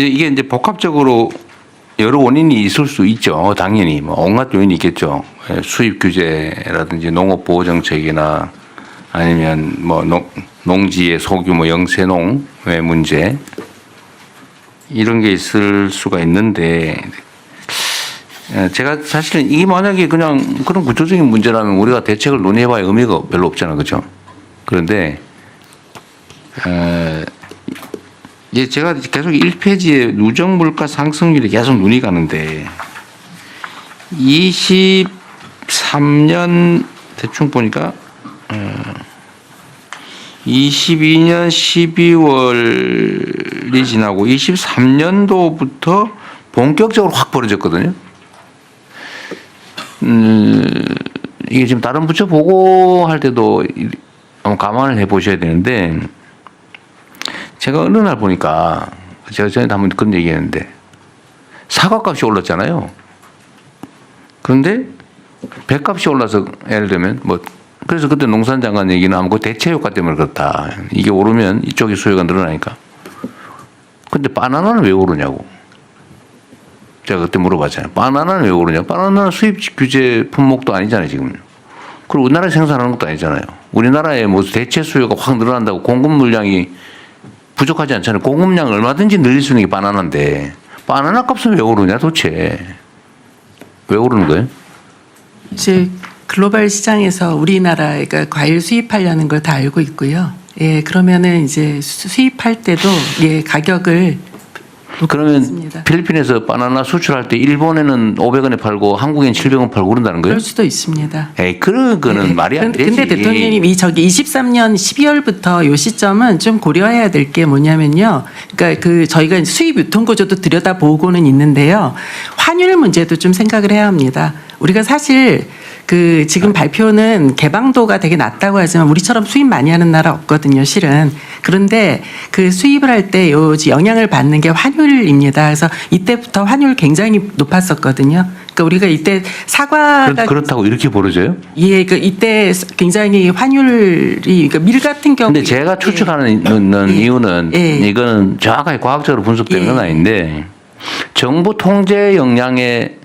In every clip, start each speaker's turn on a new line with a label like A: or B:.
A: 이게 이제 복합적으로 여러 원인이 있을 수 있죠. 당연히 뭐 온갖 요인이 있겠죠. 수입 규제라든지 농업 보호 정책이나 아니면 뭐 농지의 소규모 영세농의 문제 이런 게 있을 수가 있는데 제가 사실은 이게 만약에 그냥 그런 구조적인 문제라면 우리가 대책을 논의해봐야 의미가 별로 없잖아요, 그렇죠? 그런데 이제 제가 계속 1페이지에 누적 물가 상승률이 계속 눈이 가는데 23년 대충 보니까 22년 12월이 지나고 23년도부터 본격적으로 확 벌어졌거든요. 이게 지금 다른 부처 보고할 때도 한번 감안을 해보셔야 되는데 제가 어느 날 보니까 제가 전에 한번 그런 얘기했는데 사과값이 올랐잖아요. 그런데 배값이 올라서 예를 들면 뭐 그래서 그때 농산장관 얘기는 하면 그 대체 효과 때문에 그렇다. 이게 오르면 이쪽에 수요가 늘어나니까. 근데 바나나는 왜 오르냐고. 제가 그때 물어봤잖아요. 바나나는 왜 오르냐. 바나나는 수입 규제 품목도 아니잖아요, 지금. 그리고 우리나라에 생산하는 것도 아니잖아요. 우리나라에 뭐 대체 수요가 확 늘어난다고 공급 물량이 부족하지 않잖아요. 공급량을 얼마든지 늘릴 수 있는 게 바나나인데 바나나 값은 왜 오르냐 도대체. 왜 오르는 거예요?
B: 이제 글로벌 시장에서 우리나라가 과일 수입하려는 걸 다 알고 있고요. 예, 그러면은 이제 수입할 때도 예, 가격을
A: 그러면
B: 있습니다.
A: 필리핀에서 바나나 수출할 때 일본에는 500원에 팔고 한국엔 700원 팔고 그런다는 거예요?
B: 그럴 수도 있습니다.
A: 에이, 그런 거는
B: 네.
A: 말이 안 되지.
B: 근데 대통령님 이 저기 23년 12월부터 요 시점은 좀 고려해야 될 게 뭐냐면요. 그러니까 그 저희가 수입 유통 구조도 들여다보고는 있는데요. 환율 문제도 좀 생각을 해야 합니다. 우리가 사실 그 지금 발표는 개방도가 되게 낮다고 하지만 우리처럼 수입 많이 하는 나라 없거든요, 실은. 그런데 그 수입을 할 때 요 영향을 받는 게 환율입니다. 그래서 이때부터 환율 굉장히 높았었거든요. 그러니까 우리가 이때 사과가
A: 그렇다고 이렇게 벌어져요?
B: 예, 그 이때 굉장히 환율이 그러니까 밀 같은 경우.
A: 근데 제가 추측하는 이유는 이거는 정확하게 과학적으로 분석되는 건 아닌데 정부 통제 역량의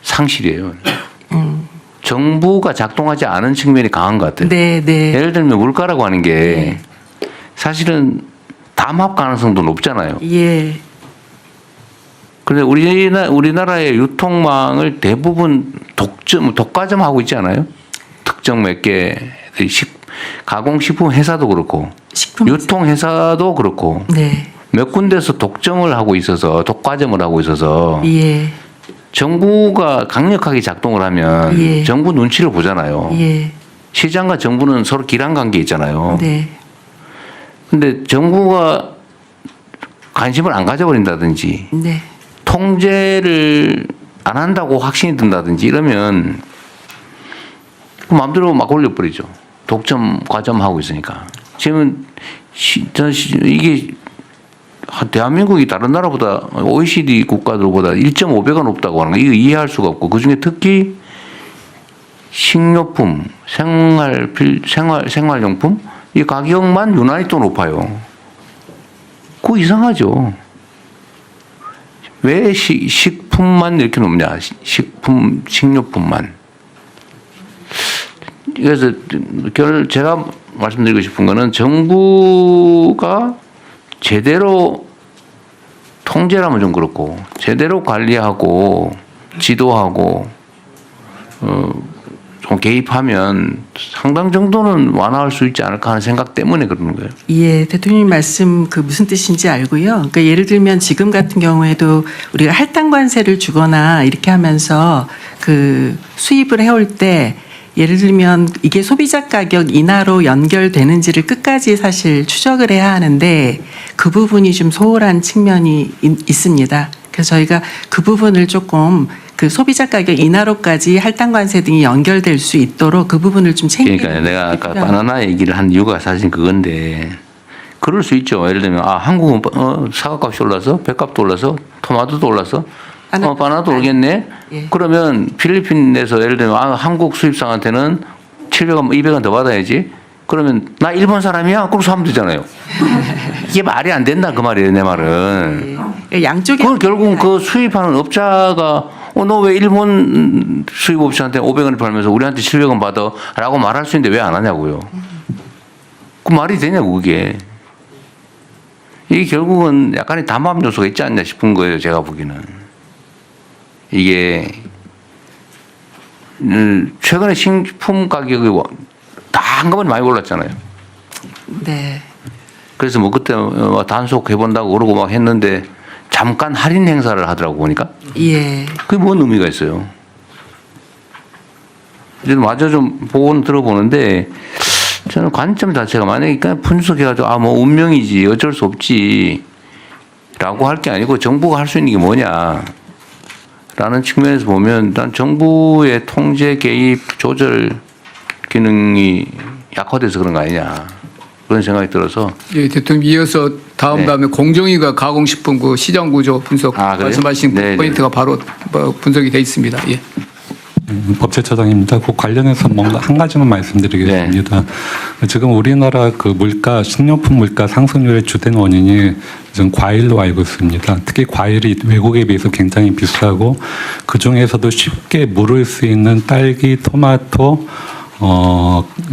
A: 상실이에요. 정부가 작동하지 않은 측면이 강한 것 같아요.
B: 네, 네.
A: 예를 들면 물가라고 하는 게 사실은 담합 가능성도 높잖아요.
B: 예.
A: 그런데 우리나라의 유통망을 대부분 독과점 하고 있지 않아요? 특정 몇 개, 가공식품 회사도 그렇고, 유통 회사도 그렇고,
B: 네.
A: 몇 군데서 독점을 하고 있어서, 독과점을 하고 있어서,
B: 예.
A: 정부가 강력하게 작동을 하면
B: 예.
A: 정부 눈치를 보잖아요.
B: 예. 시장과
A: 정부는 서로 기란 관계 있잖아요.
B: 네.
A: 근데 정부가 관심을 안 가져버린다든지,
B: 네.
A: 통제를 안 한다고 확신이 든다든지 이러면 마음대로 막 올려버리죠. 독점, 과점하고 있으니까. 지금 이게 대한민국이 다른 나라보다 OECD 국가들보다 1.5배가 높다고 하는 거 이거 이해할 수가 없고 그중에 특히 식료품, 생활용품 이 가격만 유난히 또 높아요. 그거 이상하죠. 왜 식품만 이렇게 높냐? 식료품만. 그래서 제가 말씀드리고 싶은 거는 정부가 제대로 통제라면 좀 그렇고 제대로 관리하고 지도하고 좀 개입하면 상당 정도는 완화할 수 있지 않을까 하는 생각 때문에 그러는 거예요.
B: 예, 대통령님 말씀 그 무슨 뜻인지 알고요. 그러니까 예를 들면 지금 같은 경우에도 우리가 할당 관세를 주거나 이렇게 하면서 그 수입을 해올 때 예를 들면 이게 소비자 가격 인하로 연결되는지를 끝까지 사실 추적을 해야 하는데 그 부분이 좀 소홀한 측면이 있습니다. 그래서 저희가 그 부분을 조금 그 소비자 가격 인하로까지 할당 관세 등이 연결될 수 있도록 그 부분을 좀 챙기는.
A: 그러니까 내가 아까 바나나 얘기를 한 이유가 사실 그건데 그럴 수 있죠. 예를 들면 한국은 사과값이 올라서 배값도 올라서 토마토도 올라서 바나나도 오르겠네.
B: 예.
A: 그러면 필리핀에서 예를 들면 한국 수입상한테는 700원, 200원 더 받아야지. 그러면 나 일본 사람이야? 그러고 사면 되잖아요. 이게 말이 안 된다 그 말이에요, 내 말은.
B: 양쪽에
A: 그건 결국은 그 수입하는 업자가 너 왜 일본 수입업체한테 500원을 팔면서 우리한테 700원 받아? 라고 말할 수 있는데 왜 안 하냐고요. 그 말이 되냐고 그게. 이게 결국은 약간의 담합 요소가 있지 않냐 싶은 거예요, 제가 보기에는. 이게 최근에 식품 가격이 다 한꺼번에 많이 올랐잖아요.
B: 네.
A: 그래서 뭐 그때 단속 해본다고 그러고 막 했는데 잠깐 할인 행사를 하더라고 보니까.
B: 예.
A: 그게 뭔 의미가 있어요? 이제 마저 좀 보고는 들어보는데 저는 관점 자체가 만약에 그냥 분석해가지고 뭐 운명이지 어쩔 수 없지 라고 할 게 아니고 정부가 할 수 있는 게 뭐냐 라는 측면에서 보면 일단 정부의 통제 개입 조절 기능이 약화돼서 그런 거 아니냐 그런 생각이 들어서.
C: 예, 대통령 이어서
A: 네.
C: 다음에 공정위가 가공식품 그 시장 구조 분석
A: 그래요?
C: 말씀하신
A: 네,
C: 포인트가 바로 분석이 돼 있습니다. 예.
D: 법제처장입니다. 그 관련해서 뭔가 한 가지만 말씀드리겠습니다. 지금 우리나라 그 물가, 식료품 물가 상승률의 주된 원인이 지금 과일로 알고 있습니다. 특히 과일이 외국에 비해서 굉장히 비싸고 그 중에서도 쉽게 물을 수 있는 딸기, 토마토,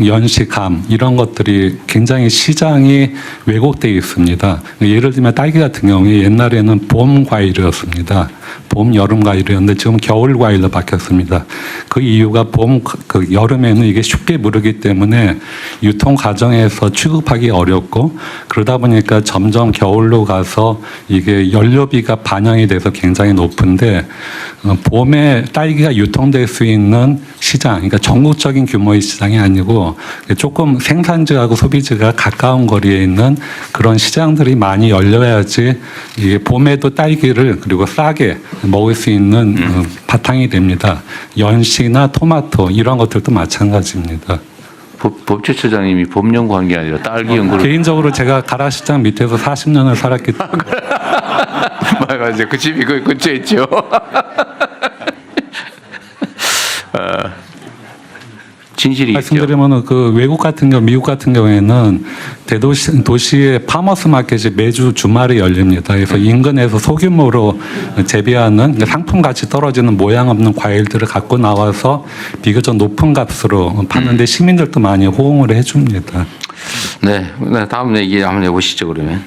D: 연시, 감 이런 것들이 굉장히 시장이 왜곡되어 있습니다. 예를 들면 딸기 같은 경우에 옛날에는 봄 과일이었습니다. 봄, 여름 과일이었는데 지금 겨울 과일로 바뀌었습니다. 그 이유가 여름에는 이게 쉽게 무르기 때문에 유통 과정에서 취급하기 어렵고 그러다 보니까 점점 겨울로 가서 이게 연료비가 반영이 돼서 굉장히 높은데 봄에 딸기가 유통될 수 있는 시장, 그러니까 전국적인 규모의 시장이 아니고 조금 생산지하고 소비지가 가까운 거리에 있는 그런 시장들이 많이 열려야지 이게 봄에도 딸기를 그리고 싸게 먹을 수 있는 바탕이 됩니다. 연시나 토마토 이런 것들도 마찬가지입니다.
A: 법제처장님이 법 연구한 게 아니라 딸기 연구를.
D: 개인적으로 제가 가락시장 밑에서 40년을 살았기 때문에
A: 맞아요. 그 집이 그 근처에 있죠. 진실이 있죠.
D: 말씀드리면 그 외국 같은 경우, 미국 같은 경우에는 도시의 파머스 마켓이 매주 주말에 열립니다. 그래서 인근에서 소규모로 재배하는 상품 가치 떨어지는 모양 없는 과일들을 갖고 나와서 비교적 높은 값으로 파는데 시민들도 많이 호응을 해줍니다.
A: 네, 다음 얘기 한번 해보시죠 그러면.